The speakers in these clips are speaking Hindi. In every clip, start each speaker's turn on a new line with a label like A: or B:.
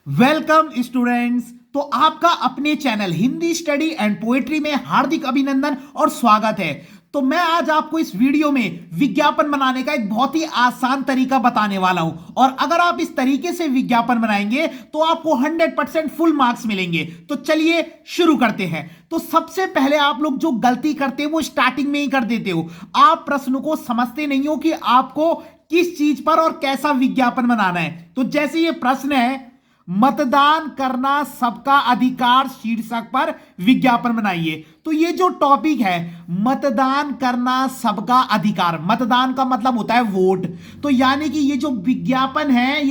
A: Welcome students. तो आपका अपने channel Hindi study and poetry में हार्दिक अभिनंदन और स्वागत है। तो मैं आज आपको इस वीडियो में विज्ञापन बनाने का एक बहुत ही आसान तरीका बताने वाला हूं, और अगर आप इस तरीके से विज्ञापन बनाएंगे तो आपको 100% फुल मार्क्स मिलेंगे। तो चलिए शुरू करते हैं। तो सबसे पहले आप लोग जो गलती करते हो वो स्टार्टिंग में ही कर देते हो। आप प्रश्न को समझते नहीं हो कि आपको किस चीज पर और कैसा विज्ञापन बनाना है। तो जैसे ये प्रश्न है, मतदान करना सबका अधिकार शीर्षक पर विज्ञापन बनाइए। तो ये जो टॉपिक है, मतदान करना सबका अधिकार, मतदान का मतलब होता है वोट। तो यानी कि ये जो विज्ञापन है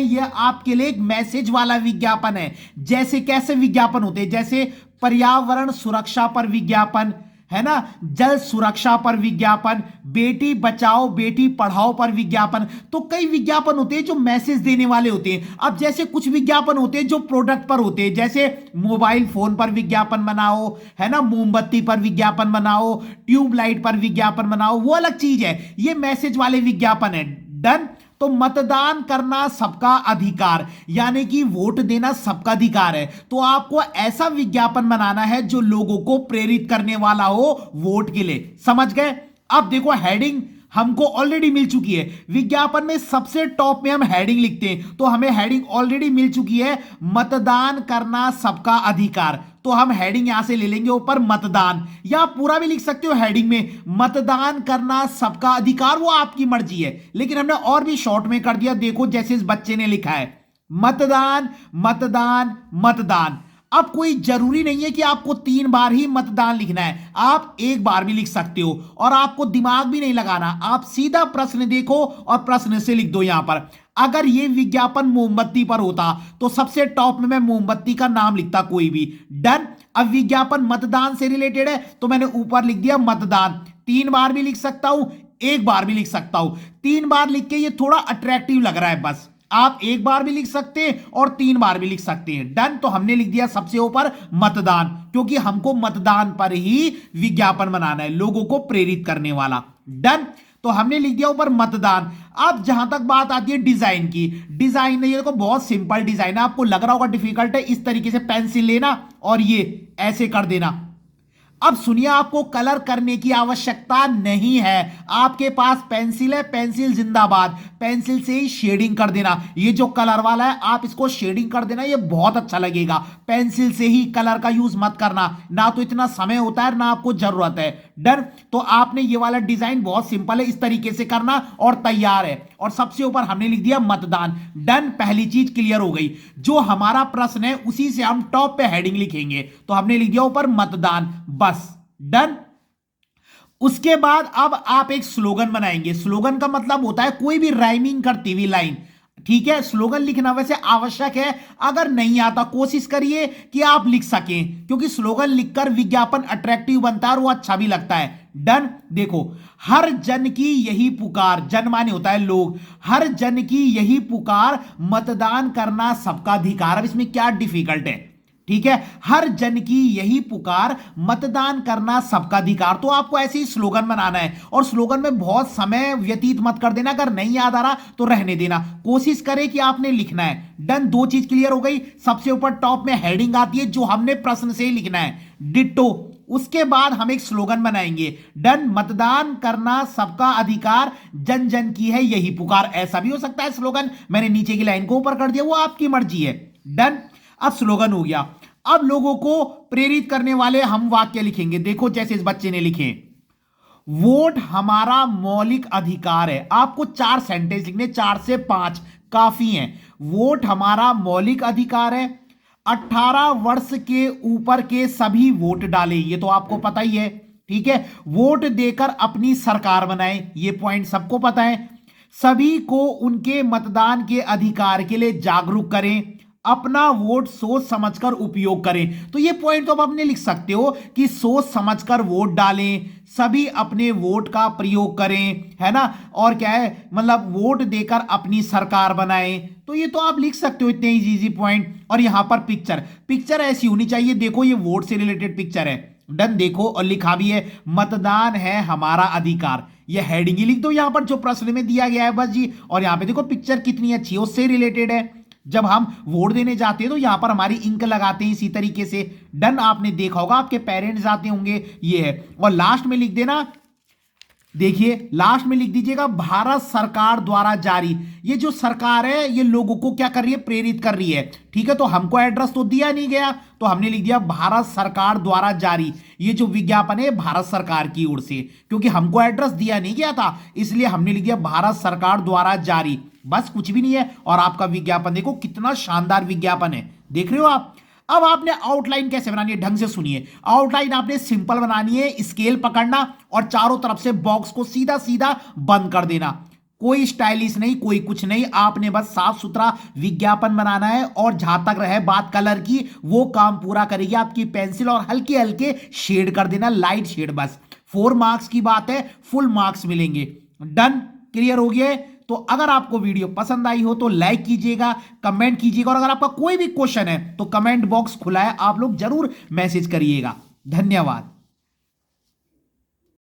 A: ये आपके लिए एक मैसेज वाला विज्ञापन है। जैसे कैसे विज्ञापन होते हैं, जैसे पर्यावरण सुरक्षा पर विज्ञापन है ना, जल सुरक्षा पर विज्ञापन, बेटी बचाओ बेटी पढ़ाओ पर विज्ञापन। तो कई विज्ञापन होते हैं जो मैसेज देने वाले होते हैं। अब जैसे कुछ विज्ञापन होते हैं जो प्रोडक्ट पर होते हैं, जैसे मोबाइल फोन पर विज्ञापन बनाओ, है ना, मोमबत्ती पर विज्ञापन बनाओ, ट्यूबलाइट पर विज्ञापन बनाओ, वो अलग चीज है। ये मैसेज वाले विज्ञापन है। डन। तो मतदान करना सबका अधिकार यानी कि वोट देना सबका अधिकार है। तो आपको ऐसा विज्ञापन बनाना है जो लोगों को प्रेरित करने वाला हो वोट के लिए। समझ गए? अब देखो, हेडिंग हमको ऑलरेडी मिल चुकी है। विज्ञापन में सबसे टॉप में हम हेडिंग लिखते हैं, तो हमें हेडिंग ऑलरेडी मिल चुकी है, मतदान करना सबका अधिकार। तो हम हेडिंग यहां से ले लेंगे ऊपर मतदान, या पूरा भी लिख सकते हो हेडिंग में मतदान करना सबका अधिकार, वो आपकी मर्जी है। लेकिन हमने और भी शॉर्ट में कर दिया। देखो जैसे इस बच्चे ने लिखा है, मतदान मतदान मतदान। अब कोई जरूरी नहीं है कि आपको 3 बार ही मतदान लिखना है, आप एक बार भी लिख सकते हो, और आपको दिमाग भी नहीं लगाना। आप सीधा प्रश्न देखो और प्रश्न से लिख दो। यहां पर अगर ये विज्ञापन मोमबत्ती पर होता तो सबसे टॉप में मैं मोमबत्ती का नाम लिखता, कोई भी। डन। अब विज्ञापन मतदान से रिलेटेड है तो मैंने ऊपर लिख दिया मतदान। 3 बार भी लिख सकता हूं, एक बार भी लिख सकता हूं। 3 बार लिख के ये थोड़ा अट्रैक्टिव लग रहा है, बस आप एक बार भी लिख सकते हैं और 3 बार भी लिख सकते हैं। डन। तो हमने लिख दिया सबसे ऊपर मतदान, क्योंकि हमको मतदान पर ही विज्ञापन बनाना है, लोगों को प्रेरित करने वाला। डन। तो हमने लिख दिया ऊपर मतदान। अब जहां तक बात आती है डिजाइन की, डिजाइन ये देखो बहुत सिंपल डिजाइन है, आपको लग रहा होगा डिफिकल्ट है। इस तरीके से पेंसिल लेना और ये ऐसे कर देना। अब सुनिए, आपको कलर करने की आवश्यकता नहीं है, आपके पास पेंसिल है, पेंसिल जिंदाबाद, पेंसिल से ही शेडिंग कर देना। ये जो कलर वाला है आप इसको शेडिंग कर देना, ये बहुत अच्छा लगेगा। पेंसिल से ही कलर का यूज मत करना, ना तो इतना समय होता है ना आपको जरूरत है। डन। तो आपने ये वाला डिजाइन बहुत सिंपल है, इस तरीके से करना और तैयार है। और सबसे ऊपर हमने लिख दिया मतदान। डन। पहली चीज क्लियर हो गई। जो हमारा प्रश्न है उसी से हम टॉप पे हेडिंग लिखेंगे, तो हमने लिख दिया ऊपर मतदान, बस। डन। उसके बाद अब आप एक स्लोगन बनाएंगे। स्लोगन का मतलब होता है कोई भी राइमिंग करती हुई लाइन। ठीक है, स्लोगन लिखना वैसे आवश्यक है, अगर नहीं आता कोशिश करिए कि आप लिख सकें, क्योंकि स्लोगन लिखकर विज्ञापन अट्रैक्टिव बनता है और वो अच्छा भी लगता है। डन। देखो, हर जन की यही पुकार, जन माने होता है लोग, हर जन की यही पुकार, मतदान करना सबका अधिकार। अब इसमें क्या डिफिकल्ट है? ठीक है, हर जन की यही पुकार, मतदान करना सबका अधिकार। तो आपको ऐसे ही स्लोगन बनाना है, और स्लोगन में बहुत समय व्यतीत मत कर देना। अगर नहीं याद आ रहा तो रहने देना, कोशिश करें कि आपने लिखना है। डन। 2 चीज क्लियर हो गई। सबसे ऊपर टॉप में हेडिंग आती है जो हमने प्रश्न से ही लिखना है, डिट्टो। उसके बाद हम एक स्लोगन बनाएंगे। डन। मतदान करना सबका अधिकार, जन जन की है यही पुकार। ऐसा भी हो सकता है स्लोगन, मैंने नीचे की लाइन को ऊपर कर दिया, वो आपकी मर्जी है। डन। अब स्लोगन हो गया। अब लोगों को प्रेरित करने वाले हम वाक्य लिखेंगे। देखो जैसे इस बच्चे ने लिखे, वोट हमारा मौलिक अधिकार है। आपको 4 सेंटेंस लिखने, 4 से 5 काफी हैं। वोट हमारा मौलिक अधिकार है, 18 वर्ष के ऊपर के सभी वोट डालें, ये तो आपको पता ही है। ठीक है, वोट देकर अपनी सरकार बनाएं, ये पॉइंट सबको पता है। सभी को उनके मतदान के अधिकार के लिए जागरूक करें, अपना वोट सोच समझकर उपयोग करें। तो ये पॉइंट तो आप अपने लिख सकते हो कि सोच समझकर वोट डालें, सभी अपने वोट का प्रयोग करें, है ना, और क्या है, मतलब वोट देकर अपनी सरकार बनाएं। तो ये तो आप लिख सकते हो, इतने इजी पॉइंट। और यहां पर पिक्चर, पिक्चर ऐसी होनी चाहिए, देखो ये वोट से रिलेटेड पिक्चर है। डन। देखो, और लिखा भी है मतदान है हमारा अधिकार, ये हेडिंग ही लिख दो यहां पर जो प्रश्न में दिया गया है, बस जी। और यहां पे देखो पिक्चर कितनी अच्छी है, उससे रिलेटेड है। जब हम वोट देने जाते हैं तो यहां पर हमारी इंक लगाते हैं इसी तरीके से। डन, आपने देखा होगा, आपके पेरेंट्स आते होंगे, ये है। और लास्ट में लिख देना, देखिए लास्ट में लिख दीजिएगा भारत सरकार द्वारा जारी। ये जो सरकार है ये लोगों को क्या कर रही है, प्रेरित कर रही है। ठीक है, तो हमको एड्रेस तो दिया नहीं गया, तो हमने लिख दिया भारत सरकार द्वारा जारी। ये जो विज्ञापन है भारत सरकार की ओर से, क्योंकि हमको एड्रेस दिया नहीं गया था इसलिए हमने लिख दिया भारत सरकार द्वारा जारी। बस, कुछ भी नहीं है। और आपका विज्ञापन देखो कितना शानदार विज्ञापन है, देख रहे हो आप। अब आपने आउटलाइन कैसे बनानी है, ढंग से सुनिए। आउटलाइन आपने सिंपल बनानी है, स्केल पकड़ना और चारों तरफ से बॉक्स को सीधा सीधा बंद कर देना। कोई स्टाइलिश नहीं, कोई कुछ नहीं, आपने बस साफ सुथरा विज्ञापन बनाना है। और जहां तक रहे बात कलर की, वो काम पूरा करेगी आपकी पेंसिल, और हल्के हल्के शेड कर देना, लाइट शेड। बस 4 मार्क्स की बात है, फुल मार्क्स मिलेंगे। डन, क्लियर हो गया है। तो अगर आपको वीडियो पसंद आई हो तो लाइक कीजिएगा, कमेंट कीजिएगा, और अगर आपका कोई भी क्वेश्चन है तो कमेंट बॉक्स खुला है, आप लोग जरूर मैसेज करिएगा। धन्यवाद।